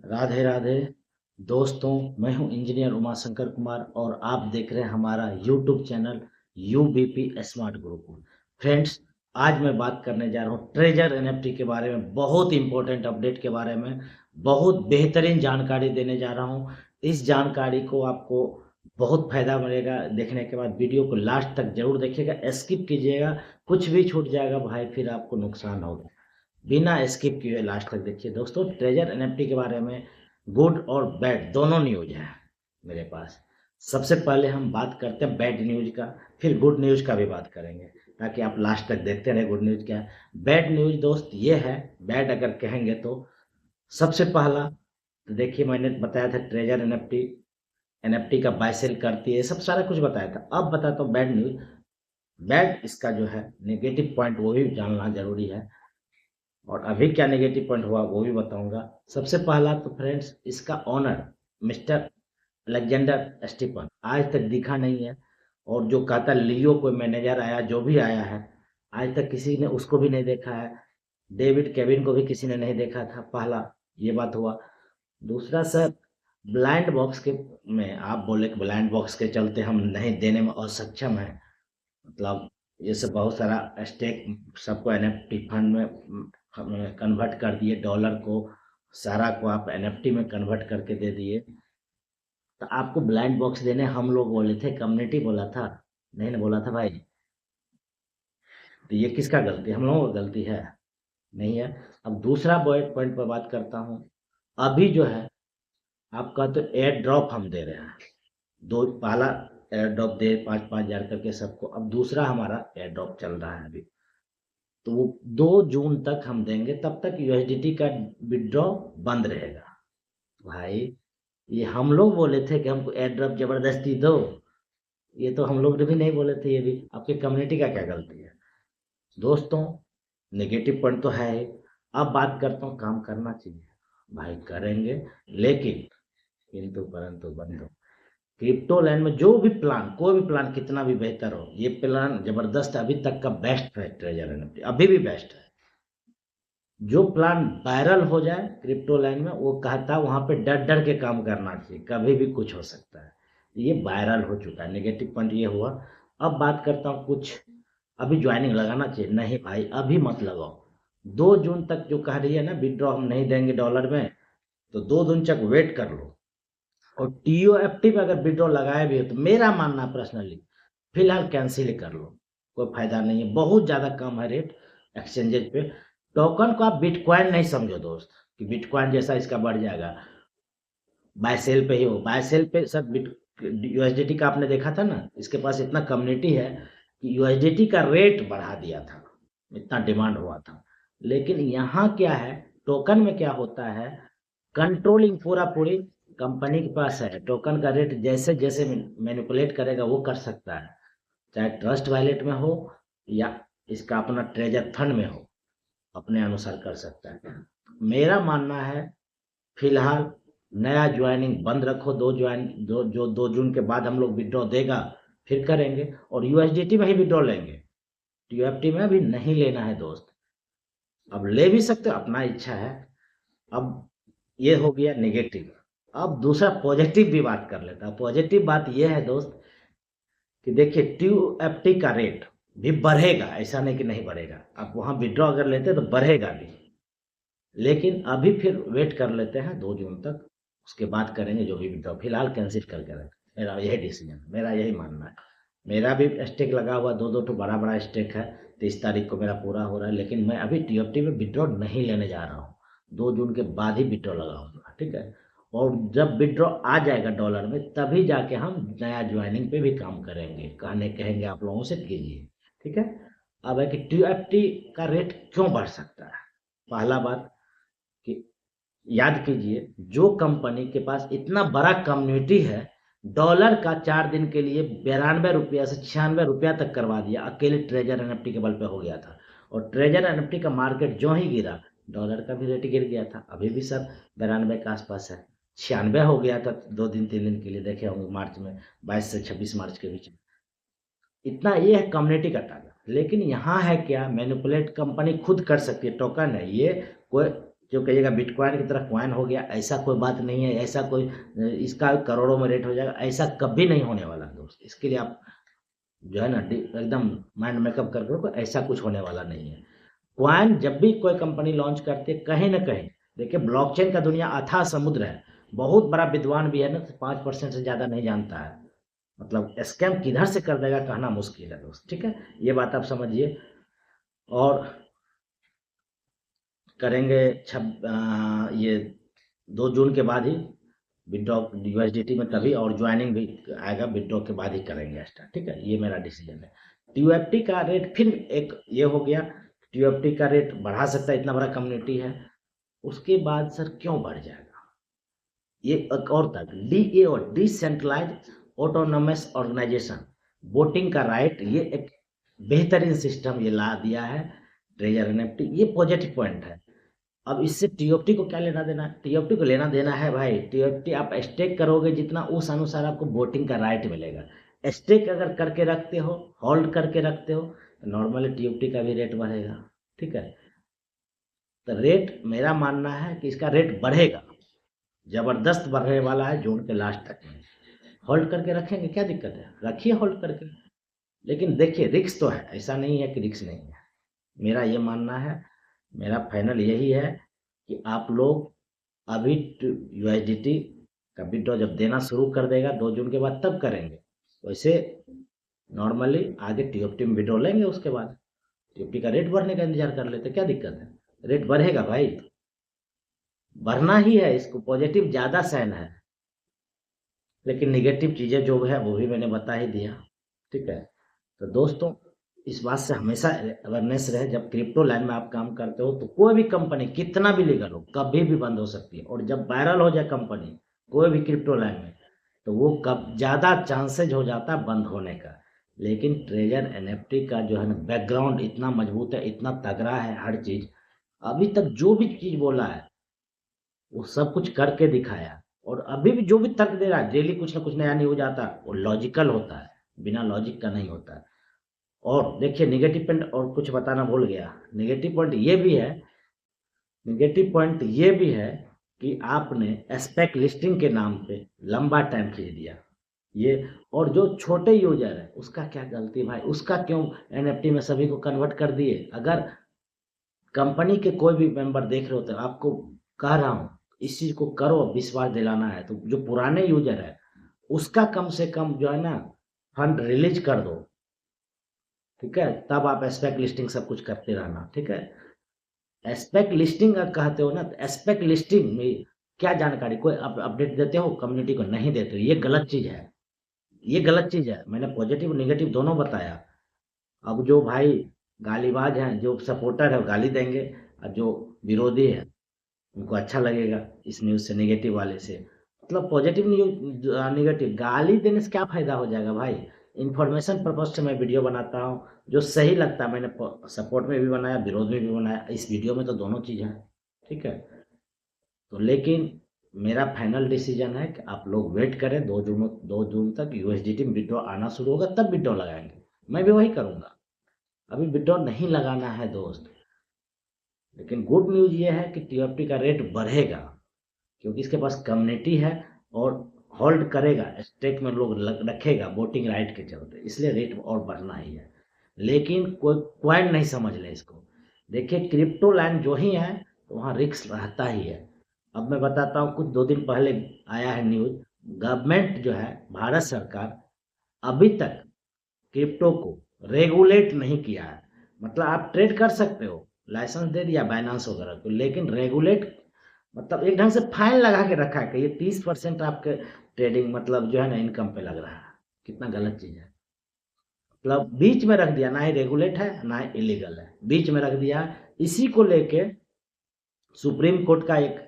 राधे राधे दोस्तों। मैं हूं इंजीनियर उमाशंकर कुमार और आप देख रहे हैं हमारा YouTube channel UBP smart group. Friends, आज मैं बात करने जा रहा हूं ट्रेजर एनएफटी के बारे में, बहुत इंपॉर्टेंट अपडेट के बारे में, बहुत बेहतरीन जानकारी देने जा रहा हूं। इस जानकारी को आपको बहुत फायदा मिलेगा। देखने के बाद वीडियो को लास्ट तक जरूर देखिएगा, स्किप कीजिएगा, कुछ भी छूट जाएगा भाई फिर आपको नुकसान होगा। बिना स्किप किए लास्ट तक देखिए दोस्तों। ट्रेजर एनएफटी के बारे में गुड और बैड दोनों न्यूज है मेरे पास। सबसे पहले हम बात करते हैं बैड न्यूज का, फिर गुड न्यूज का भी बात करेंगे, ताकि आप लास्ट तक देखते रहे गुड न्यूज क्या है। बैड न्यूज दोस्त ये है, बैड अगर कहेंगे तो सबसे पहला तो देखिए, मैंने बताया था ट्रेजर एनएफटी एनएफटी का बाय सेल करती है, सब सारा कुछ बताया था। अब बताता हूँ बैड न्यूज। बैड इसका जो है नेगेटिव पॉइंट वो भी जानना जरूरी है, और अभी क्या नेगेटिव पॉइंट हुआ वो भी बताऊंगा। सबसे पहला तो फ्रेंड्स, इसका ओनर मिस्टर अलेक्जेंडर स्टीफन आज तक दिखा नहीं है। और जो कहता लियो कोई मैनेजर आया, जो भी आया है, आज तक किसी ने उसको भी नहीं देखा है। डेविड केविन को भी किसी ने नहीं देखा था। पहला ये बात हुआ। दूसरा सर, ब्लाइंड बॉक्स के में आप बोले कि ब्लाइंड बॉक्स के चलते हम नहीं देने में असक्षम है। मतलब ये सब बहुत सारा स्टेक सबको एनएफटी फंड में कन्वर्ट कर दिए, डॉलर को सारा को आप एनएफटी में कन्वर्ट करके दे दिए। तो आपको ब्लाइंड बॉक्स देने हम लोग बोले थे, कम्युनिटी बोला था, नहीं ना बोला था भाई। तो ये किसका गलती, हम लोगों का गलती है? नहीं है। अब दूसरा पॉइंट पर बात करता हूँ। अभी जो है आपका तो एयर ड्रॉप हम दे रहे हैं, दो पहला एयर ड्रॉप दे 5,000 करके सबको। अब दूसरा हमारा एयर ड्रॉप चल रहा है अभी, तो वो 2 जून तक हम देंगे, तब तक यूएसडीटी का विड्रॉ बंद रहेगा। भाई, ये हम लोग बोले थे कि हमको एयर ड्रॉप जबरदस्ती दो, ये तो हम लोग ने भी नहीं बोले थे। ये भी आपकी कम्युनिटी का क्या गलती है दोस्तों? नेगेटिव पॉइंट तो है ही। अब बात करता हूँ काम करना चाहिए, भाई करेंगे, लेकिन किंतु परंतु बंधु, क्रिप्टो लैंड में जो भी प्लान, कोई भी प्लान कितना भी बेहतर हो, ये प्लान जबरदस्त है, अभी तक का बेस्ट है ट्रेजर एनएफटी, अभी भी बेस्ट है। जो प्लान वायरल हो जाए क्रिप्टो लाइन में, वो कहता वहां पे डर डर के काम करना चाहिए, कभी भी कुछ हो सकता है। ये वायरल हो चुका है, नेगेटिव पॉइंट ये हुआ। अब बात करता हूँ कुछ, अभी ज्वाइनिंग लगाना चाहिए? नहीं भाई, अभी मत लगाओ। 2 जून तक जो कह रही है ना विड्रॉ हम नहीं देंगे डॉलर में, तो 2 जून तक वेट कर लो। और टीओएफटी पे अगर विड्रॉ लगाए भी हो तो मेरा मानना पर्सनली फिलहाल कैंसिल ही कर लो, कोई फायदा नहीं है, बहुत ज्यादा कम है रेट एक्सचेंजेज पे। टोकन को आप बिटकॉइन नहीं समझो दोस्त, कि बिटकॉइन जैसा इसका बढ़ जाएगा। बाय सेल पे ही हो, बाय सेल पे सर यूएसडीटी का आपने देखा था ना, इसके पास इतना कम्युनिटी है कि यूएसडीटी का रेट बढ़ा दिया था, इतना डिमांड हुआ था। लेकिन यहाँ क्या है, टोकन में क्या होता है, कंट्रोलिंग पूरा पूरी कंपनी के पास है। टोकन का रेट जैसे जैसे मैनिपुलेट करेगा वो कर सकता है, चाहे ट्रस्ट वैलेट में हो या इसका अपना ट्रेजर फंड में हो, अपने अनुसार कर सकता है। मेरा मानना है फिलहाल नया ज्वाइनिंग बंद रखो। जो 2 जून के बाद हम लोग विड्रॉ देगा फिर करेंगे, और यूएसडीटी में ही विड्रॉ लेंगे, टीएफटी में भी नहीं लेना है दोस्त। अब ले भी सकते हो, अपना इच्छा है। अब ये हो गया नेगेटिव। अब दूसरा पॉजिटिव भी बात कर लेता हूं। पॉजिटिव बात ये है दोस्त कि देखिए टीएफटी का रेट भी बढ़ेगा, ऐसा नहीं कि नहीं बढ़ेगा। आप वहां विड्रॉ अगर लेते तो बढ़ेगा भी, लेकिन अभी फिर वेट कर लेते हैं 2 जून तक, उसके बाद करेंगे जो भी विड्रॉ। फिलहाल कैंसिल करके रखें, मेरा यही डिसीजन, मेरा यही मानना है। मेरा भी स्टेक लगा हुआ, दो दो तो बड़ा बड़ा स्टेक है। 30 तारीख को मेरा पूरा हो रहा है, लेकिन मैं अभी टीएफटी में विड्रॉ नहीं लेने जा रहा हूँ। 2 जून के बाद ही विड्रॉ लगाऊंगा, ठीक है। और जब विड्रॉ आ जाएगा डॉलर में, तभी जाके हम नया ज्वाइनिंग पे भी काम करेंगे, कहेंगे आप लोगों से कीजिए, ठीक है। अब है कि टीएफटी का रेट क्यों बढ़ सकता है। पहला बात कि याद कीजिए, जो कंपनी के पास इतना बड़ा कम्युनिटी है, डॉलर का 4 दिन के लिए 92 रुपया से 96 रुपया तक करवा दिया, अकेले ट्रेजर एनएफटी के बल पे हो गया था। और ट्रेजर एनएफटी का मार्केट जो ही गिरा, डॉलर का भी रेट गिर गया था। अभी भी सर 92 के आसपास है, 96 हो गया था 2 दिन 3 दिन के लिए, देखे होंगे मार्च में, 22 से 26 मार्च के बीच में। इतना ये है कम्युनिटी का टारगेट। लेकिन यहाँ है क्या, मैनिपुलेट कंपनी खुद कर सकती है, टोकन है ये, कोई जो कहिएगा बिटकॉइन की तरह कॉइन हो गया, ऐसा कोई बात नहीं है, ऐसा कोई इसका करोड़ों में रेट हो जाएगा, ऐसा कभी नहीं होने वाला दोस्त। इसके लिए आप जो है ना एकदम माइंड मेकअप कर रखो, ऐसा कुछ होने वाला नहीं है। क्वाइन जब भी कोई कंपनी लॉन्च करती है कहीं ना कहीं, देखिए ब्लॉकचेन का दुनिया अथाह समुद्र है, बहुत बड़ा विद्वान भी है ना 5% से ज़्यादा नहीं जानता है, मतलब स्कैम किधर से कर देगा कहना मुश्किल है दोस्त, ठीक है, ये बात आप समझिए। और करेंगे ये 2 जून के बाद ही विड्रॉ यूएसडीटी में, तभी और ज्वाइनिंग भी आएगा विड्रॉ के बाद ही करेंगे स्टार्ट, ठीक है, ये मेरा डिसीजन है। टीयूएफटी का रेट फिर एक ये हो गया, टीयूएफटी का रेट बढ़ा सकता है, इतना बड़ा कम्युनिटी है, उसके बाद सर क्यों बढ़ जाएगा, ये एक और तक DAO decentralize autonomous organization, voting का राइट, ये एक बेहतरीन सिस्टम ये ला दिया है ट्रेजर एनएफटी, ये पॉजिटिव पॉइंट है। अब इससे टीओएफटी को क्या लेना देना, टीओएफटी को लेना देना है भाई, टीओएफटी आप स्टेक करोगे जितना उस अनुसार आपको वोटिंग का राइट मिलेगा। स्टेक अगर करके रखते हो, होल्ड करके रखते हो, तो नॉर्मली टीओएफटी का भी रेट बढ़ेगा, ठीक है। तो रेट मेरा मानना है कि इसका रेट बढ़ेगा, जबरदस्त बढ़ने वाला है जून के लास्ट तक में। होल्ड करके रखेंगे, क्या दिक्कत है, रखिए होल्ड करके, लेकिन देखिए रिक्स तो है, ऐसा नहीं है कि रिक्स नहीं है। मेरा ये मानना है, मेरा फाइनल यही है कि आप लोग अभी यूएसडीटी का विड्रॉ जब देना शुरू कर देगा 2 जून के बाद तब करेंगे, वैसे नॉर्मली आगे टीओएफटी में विड्रॉ लेंगे, उसके बाद टीओएफटी का रेट बढ़ने का इंतजार कर लेते, क्या दिक्कत है, रेट बढ़ेगा भाई, बढ़ना ही है, इसको पॉजिटिव ज़्यादा सहन है, लेकिन निगेटिव चीज़ें जो है वो भी मैंने बता ही दिया, ठीक है। तो दोस्तों इस बात से हमेशा अवेयरनेस रहे, जब क्रिप्टो लाइन में आप काम करते हो तो कोई भी कंपनी कितना भी लीगल हो कभी भी बंद हो सकती है, और जब वायरल हो जाए कंपनी कोई भी क्रिप्टो लाइन में, तो वो कब ज़्यादा चांसेज हो जाता है बंद होने का। लेकिन ट्रेजर एनएफटी का जो है ना बैकग्राउंड इतना मजबूत है, इतना तगड़ा है, हर चीज़ अभी तक जो भी चीज़ बोला है वो सब कुछ करके दिखाया, और अभी भी जो भी तर्क दे रहा है डेली कुछ ना कुछ नया न्यूज आता है, वो लॉजिकल होता है, बिना लॉजिक का नहीं होता है। और देखिए नेगेटिव पॉइंट और कुछ बताना भूल गया, नेगेटिव पॉइंट ये भी है, नेगेटिव पॉइंट ये भी है कि आपने एस्पेक्ट लिस्टिंग के नाम पे लंबा टाइम खींच दिया ये, और जो छोटे यूजर है उसका क्या गलती भाई, उसका क्यों एनएफटी में सभी को कन्वर्ट कर दिए। अगर कंपनी के कोई भी मेंबर देख रहे होते, आपको कह रहा हूँ इस चीज को करो, विश्वास दिलाना है तो जो पुराने यूजर है उसका कम से कम जो है ना फंड रिलीज कर दो, ठीक है, तब आप एस्पेक्ट लिस्टिंग सब कुछ करते रहना, ठीक है। एस्पेक्ट लिस्टिंग अगर कहते हो ना, तो एस्पेक्ट लिस्टिंग में क्या जानकारी कोई अपडेट देते हो कम्युनिटी को, नहीं देते हो, ये गलत चीज है, ये गलत चीज है। मैंने पॉजिटिव नेगेटिव दोनों बताया। अब जो भाई गालीबाज हैं, जो सपोर्टर है वो गाली देंगे, और जो विरोधी है उनको अच्छा लगेगा इस न्यूज से, नेगेटिव वाले से। मतलब पॉजिटिव न्यूज नेगेटिव गाली देने से क्या फायदा हो जाएगा भाई, इन्फॉर्मेशन पर्पज से मैं वीडियो बनाता हूँ, जो सही लगता है मैंने सपोर्ट में भी बनाया, विरोध में भी बनाया, इस वीडियो में तो दोनों चीज़ है, ठीक है। तो लेकिन मेरा फाइनल डिसीजन है कि आप लोग वेट करें, 2 जून तक यूएसडीटी में विड्रॉ आना शुरू होगा तब विड्रॉ लगाएंगे, मैं भी वही करूँगा, अभी विड्रॉ नहीं लगाना है दोस्त। लेकिन गुड न्यूज ये है कि टीएफटी का रेट बढ़ेगा, क्योंकि इसके पास कम्युनिटी है और होल्ड करेगा, स्टेक में लोग रखेगा वोटिंग राइट के चलते, इसलिए रेट और बढ़ना ही है। लेकिन कोई पॉइंट नहीं समझ ले इसको, देखिए क्रिप्टो लाइन जो ही है तो वहाँ रिस्क रहता ही है। अब मैं बताता हूँ, कुछ 2 दिन पहले आया है न्यूज, गवर्नमेंट जो है भारत सरकार अभी तक क्रिप्टो को रेगुलेट नहीं किया है, मतलब आप ट्रेड कर सकते हो, लाइसेंस दे दिया बाइनांस वगैरह को, लेकिन रेगुलेट मतलब एक ढंग से फाइन लगा के रखा है कि ये 30% आपके ट्रेडिंग मतलब जो है ना इनकम पे लग रहा है, कितना गलत चीज है। मतलब बीच में रख दिया, ना ही रेगुलेट है ना ही इलीगल है, बीच में रख दिया। इसी को लेके सुप्रीम कोर्ट का एक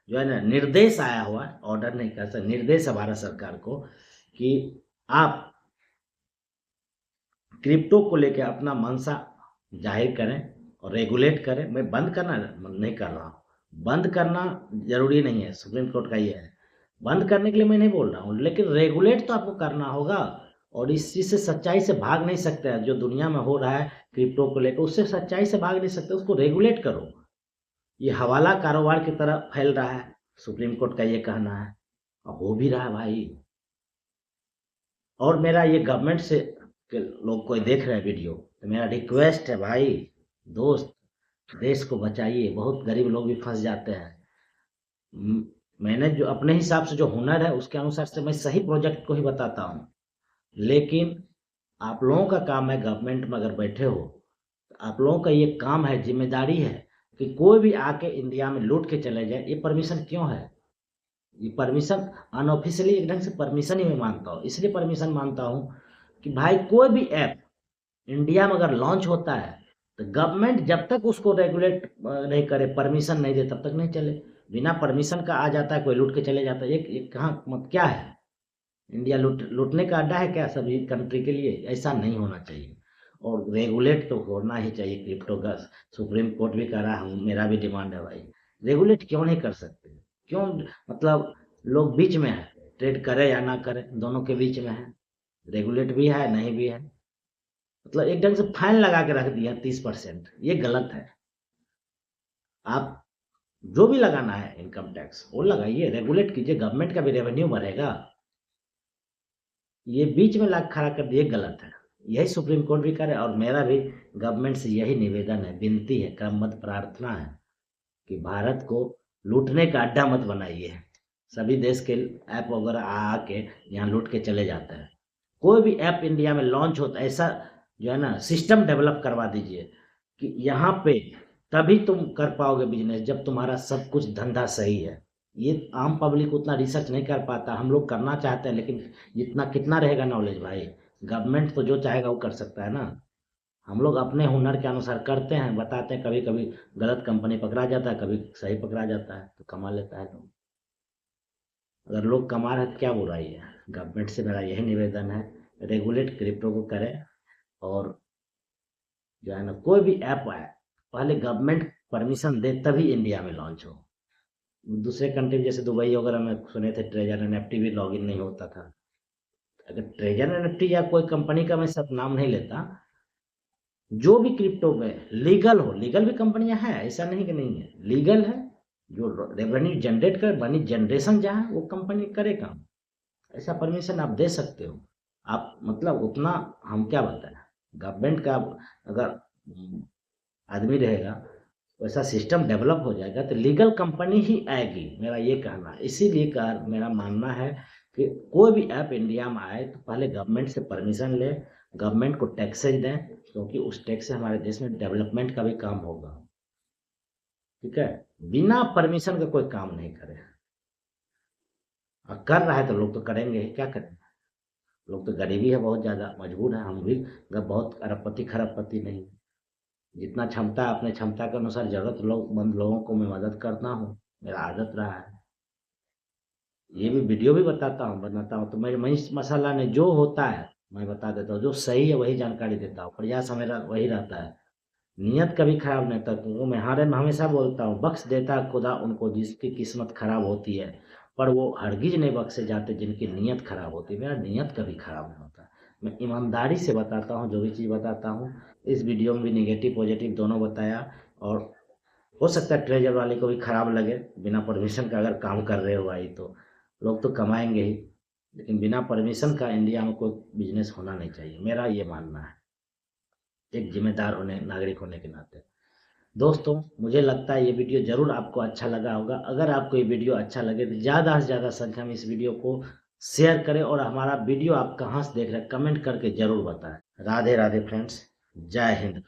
जो है ना निर्देश आया हुआ है, ऑर्डर नहीं कर सकते, निर्देश है भारत सरकार को कि आप क्रिप्टो को लेके अपना मंशा जाहिर करें और रेगुलेट करें। मैं बंद करना नहीं कर रहा हूँ, बंद करना जरूरी नहीं है, सुप्रीम कोर्ट का ये है, बंद करने के लिए मैं नहीं बोल रहा हूँ, लेकिन रेगुलेट तो आपको करना होगा। और इस चीज से सच्चाई से भाग नहीं सकते हैं, जो दुनिया में हो रहा है क्रिप्टो को लेकर उससे सच्चाई से भाग नहीं सकते, उसको रेगुलेट करो। ये हवाला कारोबार की तरह फैल रहा है, सुप्रीम कोर्ट का ये कहना है, और हो भी रहा है भाई। और मेरा ये गवर्नमेंट से के लोग कोई देख रहे हैं वीडियो, तो मेरा रिक्वेस्ट है भाई, दोस्त, देश को बचाइए, बहुत गरीब लोग भी फंस जाते हैं। मैंने जो अपने हिसाब से जो हुनर है उसके अनुसार से मैं सही प्रोजेक्ट को ही बताता हूँ, लेकिन आप लोगों का काम है, गवर्नमेंट में अगर बैठे हो तो आप लोगों का ये काम है, जिम्मेदारी है कि कोई भी आके इंडिया में लूट के चले जाए। ये परमिशन क्यों है? ये परमिशन अनऑफिशियली एक ढंग से परमिशन ही मैं मानता हूँ। इसलिए परमिशन मानता हूँ कि भाई कोई भी ऐप इंडिया में अगर लॉन्च होता है तो गवर्नमेंट जब तक उसको रेगुलेट नहीं करे, परमिशन नहीं दे, तब तक नहीं चले। बिना परमिशन का आ जाता है कोई, लूट के चले जाता है। ये कहाँ क्या है? इंडिया लूटने का अड्डा है क्या सभी कंट्री के लिए? ऐसा नहीं होना चाहिए। और रेगुलेट तो होना ही चाहिए क्रिप्टो का। सुप्रीम कोर्ट भी कह रहा है, मेरा भी डिमांड है भाई, रेगुलेट क्यों नहीं कर सकते? क्यों? मतलब लोग बीच में है, ट्रेड करे या ना करे, दोनों के बीच में है। रेगुलेट भी है, नहीं भी है। मतलब एक ढंग से फाइन लगा के रख दिया 30%, ये गलत है। आप जो भी लगाना है इनकम टैक्स वो लगाइए, रेगुलेट कीजिए, गवर्नमेंट का भी रेवेन्यू बढ़ेगा। ये बीच में लाख खड़ा कर दिए, गलत है। यही सुप्रीम कोर्ट भी करे, और मेरा भी गवर्नमेंट से यही निवेदन है, विनती है, क्रमबद्ध प्रार्थना है कि भारत को लूटने का अड्डा मत बनाइए। सभी देश के ऐप वगैरह आके यहाँ लूट के चले जाते हैं। कोई भी ऐप इंडिया में लॉन्च होता है, ऐसा जो है ना सिस्टम डेवलप करवा दीजिए कि यहाँ पे तभी तुम कर पाओगे बिजनेस जब तुम्हारा सब कुछ धंधा सही है। ये आम पब्लिक उतना रिसर्च नहीं कर पाता, हम लोग करना चाहते हैं, लेकिन इतना कितना रहेगा नॉलेज भाई? गवर्नमेंट तो जो चाहेगा वो कर सकता है ना। हम लोग अपने हुनर के अनुसार करते हैं, बताते हैं, कभी कभी गलत कंपनी पकड़ा जाता है, कभी सही पकड़ा जाता है, तो कमा लेता है लोग। अगर लोग कमा रहे हैं तो क्या बुराई है? गवर्नमेंट से मेरा यही निवेदन है, रेगुलेट क्रिप्टो को करें। और जो है ना कोई भी ऐप आए, पहले गवर्नमेंट परमिशन दे तभी इंडिया में लॉन्च हो। दूसरे कंट्री जैसे दुबई वगैरह में सुने थे ट्रेजर एनएफटी भी लॉगिन नहीं होता था। अगर ट्रेजर एनएफटी या कोई कंपनी का मैं सब नाम नहीं लेता, जो भी क्रिप्टो में लीगल हो, लीगल भी कंपनियां हैं, ऐसा नहीं कि नहीं है, लीगल है, जो रेवेन्यू जनरेट करे, मनी जनरेशन जहाँ वो कंपनी करे काम, ऐसा परमिशन आप दे सकते हो। आप मतलब उतना, हम क्या बताएं, गवर्नमेंट का अगर आदमी रहेगा, वैसा सिस्टम डेवलप हो जाएगा तो लीगल कंपनी ही आएगी, मेरा ये कहना है। इसीलिए मेरा मानना है कि कोई भी ऐप इंडिया में आए तो पहले गवर्नमेंट से परमिशन ले, गवर्नमेंट को टैक्सेज दें, क्योंकि उस टैक्स से हमारे देश में डेवलपमेंट का भी काम होगा। ठीक है? बिना परमिशन का कोई काम नहीं करे, और कर रहा है तो लोग तो करेंगे ही, क्या करें? लोग तो गरीबी है, बहुत ज्यादा मजबूर है, हम भी बहुत अरबपति खरबपति नहीं। जितना क्षमता है, अपने क्षमता के अनुसार जरूरतमंद लोगों को मैं मदद करता हूँ, मेरा आदत रहा है। ये भी वीडियो भी बनाता हूँ, तो मैं इस मसाला ने जो होता है मैं बता देता हूँ, जो सही है वही जानकारी देता हूँ, प्रयास मेरा वही रहता है। नियत कभी खराब नहीं करता, वो मैं हमेशा बोलता हूँ, बख्श देता है खुदा उनको जिसकी किस्मत खराब होती है, पर वो हरगिज नहीं बख्शे जाते जिनकी नीयत खराब होती है। मेरा नीयत कभी खराब नहीं होता, मैं ईमानदारी से बताता हूँ जो भी चीज़ बताता हूँ। इस वीडियो में भी निगेटिव पॉजिटिव दोनों बताया, और हो सकता है ट्रेजर वाले को भी खराब लगे, बिना परमिशन का अगर काम कर रहे हो भाई तो लोग तो कमाएंगे ही, लेकिन बिना परमिशन का इंडिया में कोई बिजनेस होना नहीं चाहिए, मेरा ये मानना है, एक जिम्मेदार होने नागरिक होने के नाते। दोस्तों, मुझे लगता है ये वीडियो जरूर आपको अच्छा लगा होगा। अगर आपको ये वीडियो अच्छा लगे तो ज़्यादा से ज़्यादा संख्या में इस वीडियो को शेयर करें, और हमारा वीडियो आप कहाँ से देख रहे हैं कमेंट करके जरूर बताएं। राधे राधे फ्रेंड्स, जय हिंद।